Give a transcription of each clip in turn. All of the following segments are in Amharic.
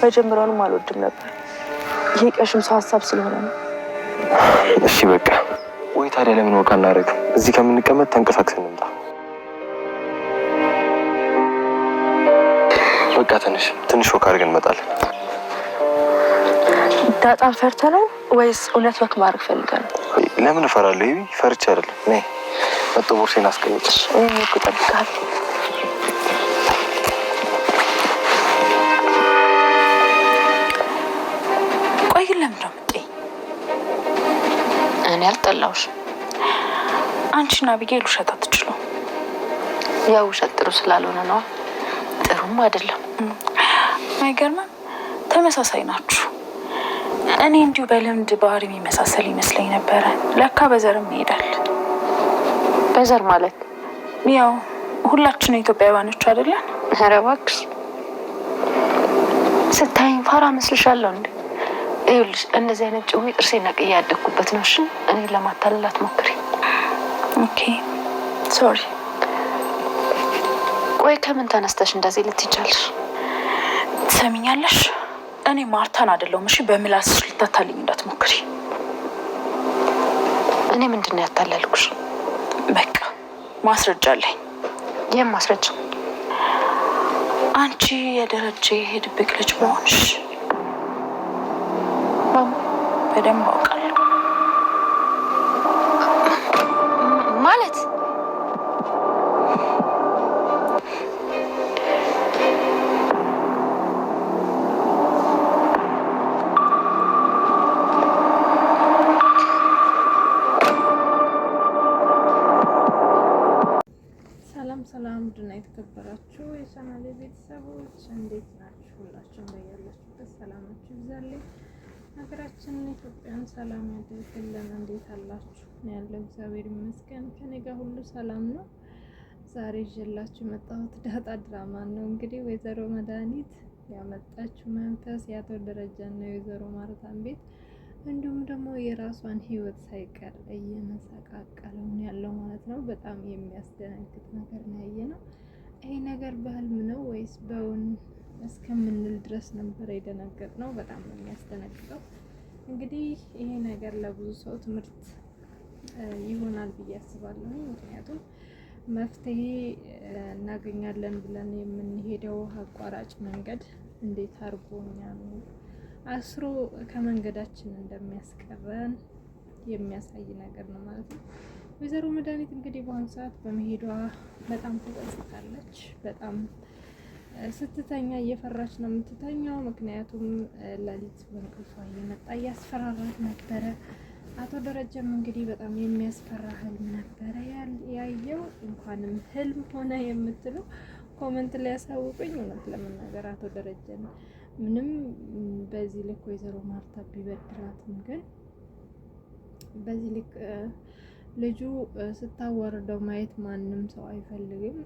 መጀመሪያውንም አልወድም ነበር። ይሄ ቀሽም ሰው ሀሳብ ስለሆነ ነው። እሺ በቃ ወይ ታዲያ ለምን ወቃ እናደርግ? እዚህ ከምንቀመጥ ተንቀሳቅሰን እንምጣ። በቃ ትንሽ ወካ አድርገን እንመጣለን። ዳጣን ፈርተህ ነው ወይስ እውነት ወክ ማድረግ ፈልገህ ነው? ለምን እፈራለሁ? ይሄ ፈርቼ አይደለም። ነይ መጥቶ ቦርሴን አስቀምጥ። እኔ እኮ እጠብቅሃለሁ። ቆይ ግን ለምን ነው የምትጠይኝ? እኔ አልጠላሁሽ። አንቺና አቢጌል ውሸት አትችሉም። ያው ውሸት ጥሩ ስላልሆነ ነው። ጥሩም አይደለም። አይገርምም? ተመሳሳይ ናችሁ። እኔ እንዲሁ በልምድ ባህሪ የሚመሳሰል ይመስለኝ ነበረ። ለካ በዘርም ይሄዳል። በዘር ማለት ያው ሁላችን ኢትዮጵያውያኖች አይደለን? ኧረ እባክሽ ስታይኝ ፋራ መስልሻለሁ እንዴ? ይኸውልሽ እንደዚህ አይነት ጭዊ ጥርሴን ነቅዬ ያደግኩበት ነው። እሺ እኔ ለማታለል አትሞክሪ። ኦኬ ሶሪ። ቆይ ከምን ተነስተሽ እንደዚህ ልትይቻለሽ? ትሰሚኛለሽ? እኔ ማርታን አይደለሁም። እሺ በምላስሽ ልታታልኝ እንዳትሞክሪ። እኔ ምንድን ነው ያታለልኩሽ? በቃ ማስረጃ አለኝ። ይሄን ማስረጃ አንቺ የደረጀ የድብቅ ልጅ መሆንሽ በደንብ አውቃለሁ። ማለት ሰላም ድና የተከበራችሁ የቻናሌ ቤተሰቦች እንዴት ናችሁ? ሁላችሁም በያላችሁበት ሰላማችሁ ይብዛልኝ። ሀገራችንን ኢትዮጵያን ሰላም ያድርግልን። እንዴት አላችሁ? ያለው እግዚአብሔር ይመስገን ከኔ ጋር ሁሉ ሰላም ነው። ዛሬ ይዤላችሁ የመጣሁት ዳጣ ድራማ ነው። እንግዲህ ወይዘሮ መድኃኒት ያመጣችው መንፈስ የአቶ ደረጃና የወይዘሮ ማርታን ቤት እንዲሁም ደግሞ የራሷን ህይወት ሳይቀር እየመሰቃቀለው ነው ያለው ማለት ነው። በጣም የሚያስደነግጥ ነገር ነው ያየነው። ይሄ ነገር በህልም ነው ወይስ በውን እስከምንል ድረስ ነበር የደነገጥነው። በጣም ነው የሚያስደነግጠው። እንግዲህ ይሄ ነገር ለብዙ ሰው ትምህርት ይሆናል ብዬ አስባለሁ። ምክንያቱም መፍትሄ እናገኛለን ብለን የምንሄደው አቋራጭ መንገድ እንዴት አድርጎኛ ነው አስሮ ከመንገዳችን እንደሚያስቀረን የሚያሳይ ነገር ነው ማለት ነው። ወይዘሮ መድኃኒት እንግዲህ በአሁኑ ሰዓት በመሄዷ በጣም ተጸጽታለች። በጣም ስትተኛ እየፈራች ነው የምትተኛው። ምክንያቱም ሌሊት በእንቅልፏ እየመጣ እያስፈራራት ነበረ። አቶ ደረጀም እንግዲህ በጣም የሚያስፈራ ህልም ነበረ ያየው። እንኳንም ህልም ሆነ የምትሉ ኮመንት ላይ ያሳውቁኝ። እውነት ለመናገር አቶ ደረጀ ነው ምንም በዚህ ልክ ወይዘሮ ማርታ ቢበድላትም ግን በዚህ ልክ ልጁ ስታዋርደው ማየት ማንም ሰው አይፈልግም።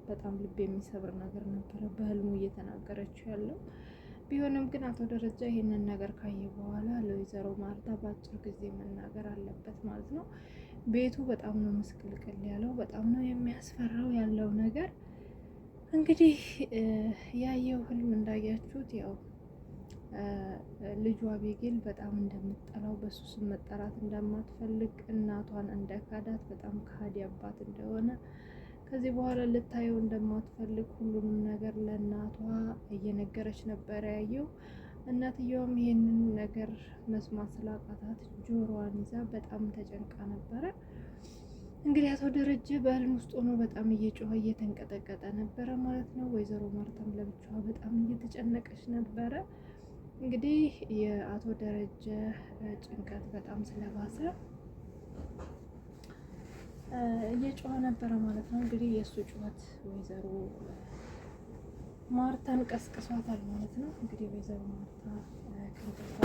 በጣም ልብ የሚሰብር ነገር ነበረ በህልሙ እየተናገረችው ያለው። ቢሆንም ግን አቶ ደረጃ ይሄንን ነገር ካየ በኋላ ለወይዘሮ ማርታ በአጭር ጊዜ መናገር አለበት ማለት ነው። ቤቱ በጣም ነው ምስቅልቅል ያለው። በጣም ነው የሚያስፈራው ያለው ነገር። እንግዲህ ያየው ህልም እንዳያችሁት ያው ልጇ አቤጌል በጣም እንደምትጠላው በሱ ስም መጠራት እንደማትፈልግ እናቷን እንደካዳት በጣም ከሃዲ አባት እንደሆነ ከዚህ በኋላ ልታየው እንደማትፈልግ ሁሉንም ነገር ለእናቷ እየነገረች ነበረ ያየው። እናትየውም ይሄንን ነገር መስማት ስላቃታት ጆሮዋን ይዛ በጣም ተጨንቃ ነበረ። እንግዲህ አቶ ደረጀ በህልም ውስጥ ሆኖ በጣም እየጮኸ እየተንቀጠቀጠ ነበረ ማለት ነው። ወይዘሮ ማርታም ለብቻዋ በጣም እየተጨነቀች ነበረ። እንግዲህ የአቶ ደረጀ ጭንቀት በጣም ስለባሰ እየጮኸ ነበረ ማለት ነው። እንግዲህ የእሱ ጩኸት ወይዘሮ ማርታን ቀስቅሷታል ማለት ነው። እንግዲህ ወይዘሮ ማርታ ከንቀጥታ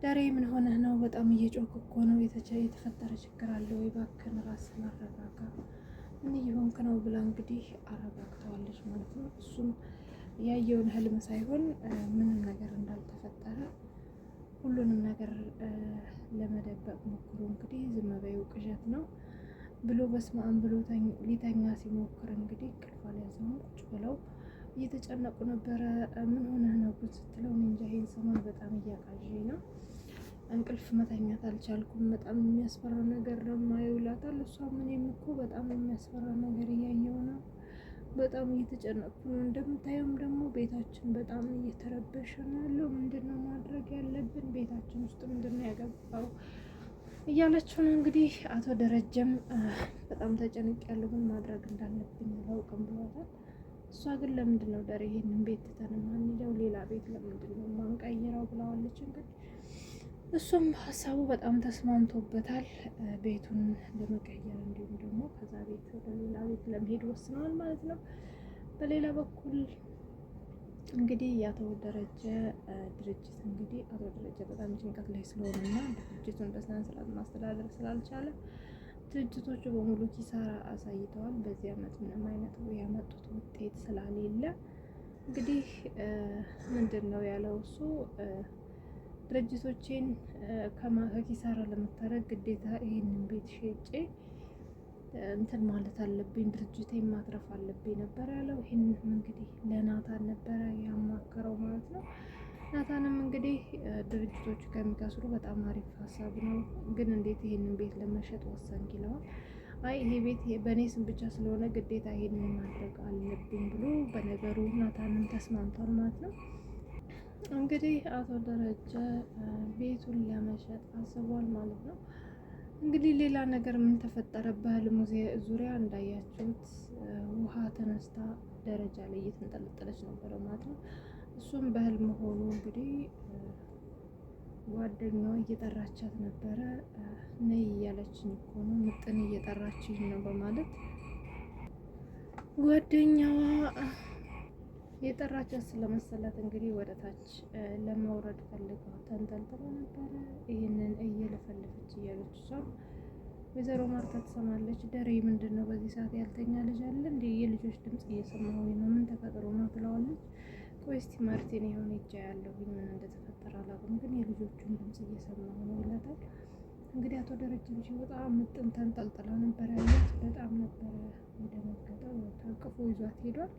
ዳሬ ምን ሆነህ ነው? በጣም እየጮክ እኮ ነው። የተፈጠረ ችግር አለ ወይ? እባክህን ራስህን አረጋጋ። ምን እየሆንክ ነው? ብላ እንግዲህ አረጋግተዋለች ማለት ነው። እሱም ያየውን ህልም ሳይሆን ምንም ነገር እንዳልተፈጠረ ሁሉንም ነገር ለመደበቅ ሞክሮ እንግዲህ ዝም በይው ቅዠት ነው ብሎ በስማም ብሎ ሊተኛ ሲሞክር እንግዲህ እንቅልፍ አልያዘውም። ቁጭ ብለው እየተጨነቁ ነበረ። ምን ሆነህ ነው ሆነብን ስትለው እንጃ ይሄን ሰሞን በጣም እያቃዠኝ ነው። እንቅልፍ መተኛት አልቻልኩም። በጣም የሚያስፈራ ነገር ነው የማየው ይላታል። እሷም እኔም እኮ በጣም የሚያስፈራ ነገር እያየሁ ነው፣ በጣም እየተጨነቅኩ ነው። እንደምታየውም ደግሞ ቤታችን በጣም እየተረበሸ ነው ያለው። ምንድን ነው ማድረግ ያለብን? ቤታችን ውስጥ ምንድን ነው ያገባው እያለችው ነው እንግዲህ። አቶ ደረጀም በጣም ተጨንቅ ያለው ምን ማድረግ እንዳለብኝ አላውቅም ብሏታል። እሷ ግን ለምንድን ነው ደሬ ይሄንን ቤት ትተን ማንሄደው? ሌላ ቤት ለምንድን ነው ማንቀይረው ብለዋለች። እንግዲህ እሱም ሀሳቡ በጣም ተስማምቶበታል። ቤቱን ለመቀየር እንዲሁም ደግሞ ከዛ ቤት ወደ ሌላ ቤት ለመሄድ ወስነዋል ማለት ነው። በሌላ በኩል እንግዲህ የአቶ ደረጀ ድርጅት እንግዲህ አቶ ደረጀ በጣም ጭንቀት ላይ ስለሆነና ድርጅቱን በስነ ስርዓት ማስተዳደር ስላልቻለ ድርጅቶቹ በሙሉ ኪሳራ አሳይተዋል። በዚህ አመት ምንም አይነት ያመጡት ውጤት ስላሌለ እንግዲህ ምንድን ነው ያለው እሱ ድርጅቶቼን ከኪሳራ ለመታረግ ግዴታ ይሄንን ቤት ሸጬ እንትን ማለት አለብኝ፣ ድርጅቴን ማትረፍ አለብኝ ነበር ያለው። ይህንን እንግዲህ ለናታን ነበረ ያማከረው ማለት ነው። ናታንም እንግዲህ ድርጅቶቹ ከሚከስሩ በጣም አሪፍ ሀሳብ ነው፣ ግን እንዴት ይሄንን ቤት ለመሸጥ ወሰንክ ይለዋል። አይ ይሄ ቤት በእኔ ስም ብቻ ስለሆነ ግዴታ ይሄንን ማድረግ አለብኝ ብሎ በነገሩ ናታንም ተስማምቷል ማለት ነው። እንግዲህ አቶ ደረጀ ቤቱን ለመሸጥ አስቧል ማለት ነው። እንግዲህ ሌላ ነገር ምን ተፈጠረ? በህልሙ ዙሪያ እንዳያችሁት ውሃ ተነስታ ደረጃ ላይ እየተንጠለጠለች ነበረ ማለት ነው። እሱም በህልም ሆኖ እንግዲህ ጓደኛዋ እየጠራቻት ነበረ። ነይ እያለችኝ እኮ ነው፣ ምጥን እየጠራችኝ ነው በማለት ጓደኛዋ የጠራቻት ስለመሰላት እንግዲህ ወደ ታች ለመውረድ ፈልጋ ተንጠልጥላ ነበረ። ይህንን እየለፈለፈች እያለች እሷም ወይዘሮ ማርታ ትሰማለች። ደሬ ምንድን ነው በዚህ ሰዓት ያልተኛ ልጅ አለ እንዴ? የልጆች ድምጽ እየሰማሁኝ ነው፣ ምን ተፈጥሮ ነው ትለዋለች። ቆይ እስቲ ማርቲን የሆነ እጃ ያለሁኝ ምን እንደተፈጠረ አላውቅም፣ ግን የልጆቹን ድምጽ እየሰማሁ ነው ይላታል። እንግዲህ አቶ ደረጀም ሲወጣ ምጥን ተንጠልጥላ ነበር ያለት። በጣም ነበረ የደነገጠው። ታቅፎ ይዟት ሄዷል።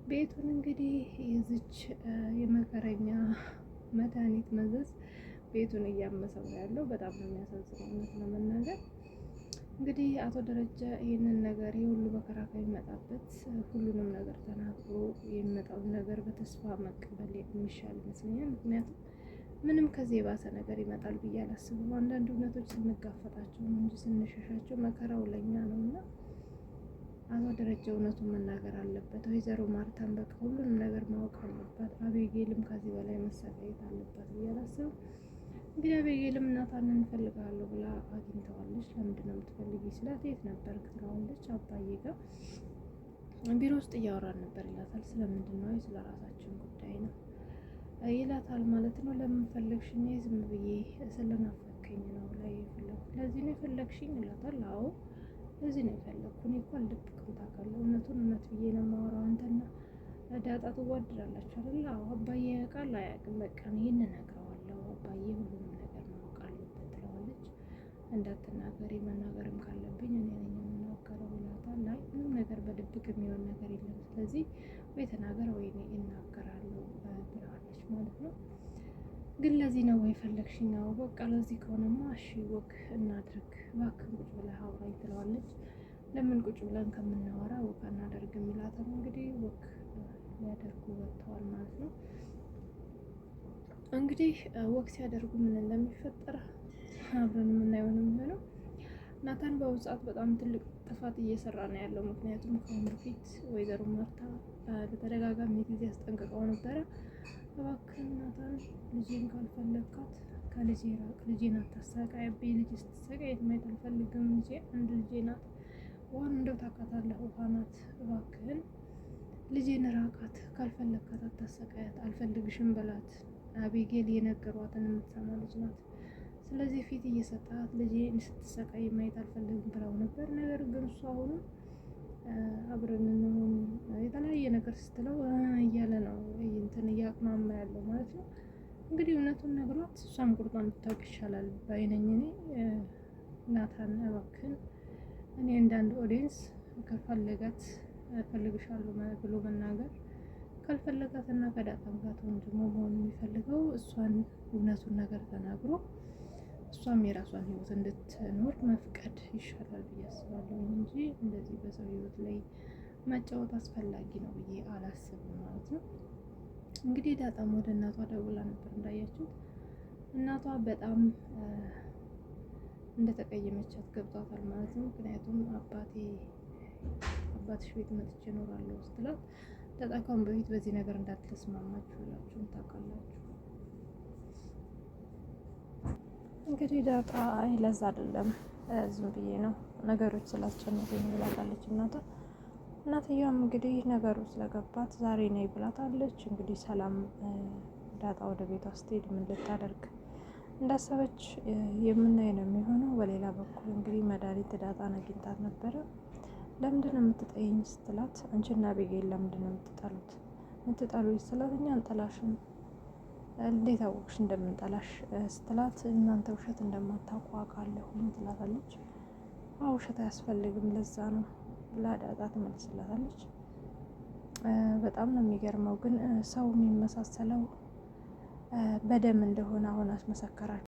ቤቱን እንግዲህ የዚች የመከረኛ መድኃኒት መዘዝ ቤቱን እያመሰው ያለው በጣም ነው የሚያሳዝነው። እውነት ለመናገር እንግዲህ አቶ ደረጀ ይህንን ነገር የሁሉ መከራ ከሚመጣበት ሁሉንም ነገር ተናግሮ የሚመጣውን ነገር በተስፋ መቀበል የሚሻል ይመስለኛል። ምክንያቱም ምንም ከዚህ የባሰ ነገር ይመጣል ብዬ አላስብም። አንዳንድ እውነቶች ስንጋፈጣቸው ነው እንጂ ስንሸሻቸው መከራው ለኛ ነው እና አቶ ደረጀ እውነቱን መናገር አለበት። ወይዘሮ ማርታን በቃ ሁሉንም ነገር ማወቅ አለባት። አቤጌልም ከዚህ በላይ መሰቃየት አለባት ብዬ አላስብም። እንግዲህ አቤጌልም ናታንን እንፈልጋለሁ ብላ አግኝተዋለች። ለምንድን ነው የምትፈልጊ ስላት የት ነበርክ ትለዋለች። አባዬ ጋር ቢሮ ውስጥ እያወራን ነበር ይላታል። ስለምንድን ነው? ስለ ራሳችን ጉዳይ ነው ይላታል ማለት ነው። ለምን ፈለግሽኝ? ዝም ብዬ ስለናፈከኝ ነው ላይ የፈለኩት። ለዚህ ነው የፈለግሽኝ ይላታል። አዎ ለዚህ ነው የፈለግኩ። እኔ እኮ አልደብቅም ታውቃለህ፣ እውነቱን እውነት ብዬ ነው የማወራው። አንተና ዳጣ ትዋደዳላችሁ አይደል? አዎ። አባዬ ያውቃል አያውቅም? በቃ ይሄን እነግረዋለሁ። አባዬ ሁሉንም ነገር ማወቅ አለበት ትለዋለች። እንዳትናገሪ፣ መናገርም ካለብኝ እኔ ነኝ የምናገረው ይላታል። አይ ምንም ነገር በድብቅ የሚሆን ነገር የለም፣ ስለዚህ ወይ ተናገር ወይ እኔ እናገራለሁ ብለዋለች ማለት ነው። ግን ለዚህ ነው ወይ ፈለግሽኝ? አዎ በቃ ለዚህ ከሆነማ እሺ ወክ እናድርግ፣ እባክህን ቁጭ ብለህ አውራኝ ትለዋለች። ለምን ቁጭ ብለን ከምናወራ ወክ እናደርግ የሚላትም እንግዲህ ወክ ሊያደርጉ ወጥተዋል ማለት ነው። እንግዲህ ወክ ሲያደርጉ ምን እንደሚፈጠር አብረን የምናየው ነው የሚሆነው። ናታን በአሁኑ ሰዓት በጣም ትልቅ ጥፋት እየሰራ ነው ያለው። ምክንያቱም ከአሁን በፊት ወይዘሮ ማርታ በተደጋጋሚ ጊዜ አስጠንቅቀው ነበረ። እባክህን ናታን ልጄን ካልፈለግካት ከልጄ ራቅ፣ ልጄን አታሰቃይብኝ፣ ልጅ ስትሰቃይ ማየት አልፈልግም፣ ልጄ አንድ ልጄ ናት፣ ዋን እንደው ታውቃታለህ፣ ውሃ ናት፣ እባክህን ልጄን ራቃት፣ ካልፈለግካት አታሰቃያት፣ አልፈልግሽም በላት። አቤጌል የነገሯትን የምትሰማ ልጅ ናት። ስለዚህ ፊት እየሰጣት ልጄ ስትሰቃይ ማየት አልፈልግም ብለው ነበር። ነገር ግን እሱ አሁንም አብረን እንሆን የተለያየ ነገር ስትለው እያለ ነው እንትን እያቅማማ ያለው ማለት ነው። እንግዲህ እውነቱን ነግሯት እሷን ቁርጧን ብታውቅ ይሻላል ባይነኝ እኔ። ናታን እባክህን እኔ እንዳንድ ኦዲየንስ ከፈለጋት እፈልግሻለሁ ብሎ መናገር ካልፈለጋትና ከዳጣም ጋር ወንድሞ መሆን የሚፈልገው እሷን እውነቱን ነገር ተናግሮ እሷም የራሷን ህይወት እንድትኖር መፍቀድ ይሻላል ብዬ አስባለሁ እንጂ እንደዚህ በሰው ህይወት ላይ መጫወት አስፈላጊ ነው ብዬ አላስብም ማለት ነው። እንግዲህ ዳጣም ወደ እናቷ ደውላ ነበር እንዳያችሁት። እናቷ በጣም እንደተቀየመቻት ገብቷታል ማለት ነው። ምክንያቱም አባትሽ ቤት መጥቼ እኖራለሁ ስትላት ዳጣ ካሁን በፊት በዚህ ነገር እንዳትስማማችሁ ሁላችሁም ታውቃላችሁ። እንግዲህ ዳጣ አይ ለዛ አይደለም ዝም ብዬ ነው ነገሮች ስላስጨነቁኝ ብላታለች እናቷ። እናትየዋም እንግዲህ ነገሩ ስለገባት ዛሬ ነይ ብላታለች። እንግዲህ ሰላም ዳጣ ወደ ቤቷ ስትሄድ ምን ልታደርግ እንዳሰበች የምናይ ነው የሚሆነው። በሌላ በኩል እንግዲህ መድኃኒት ዳጣን አግኝታት ነበረ። ለምንድን ነው የምትጠይኝ ስትላት አንቺና አቤጌል ለምንድን ነው የምትጠሉኝ ስትላት እኛ አንጠላሽም እንዴት አወቅሽ እንደምንጠላሽ ስትላት እናንተ ውሸት እንደማታውቁ አውቃለሁ ትላታለች። ውሸት አያስፈልግም ለዛ ነው ብላ ዳጣ ትመልስላታለች። በጣም ነው የሚገርመው ግን ሰው የሚመሳሰለው በደም እንደሆነ አሁን አስመሰከራቸው።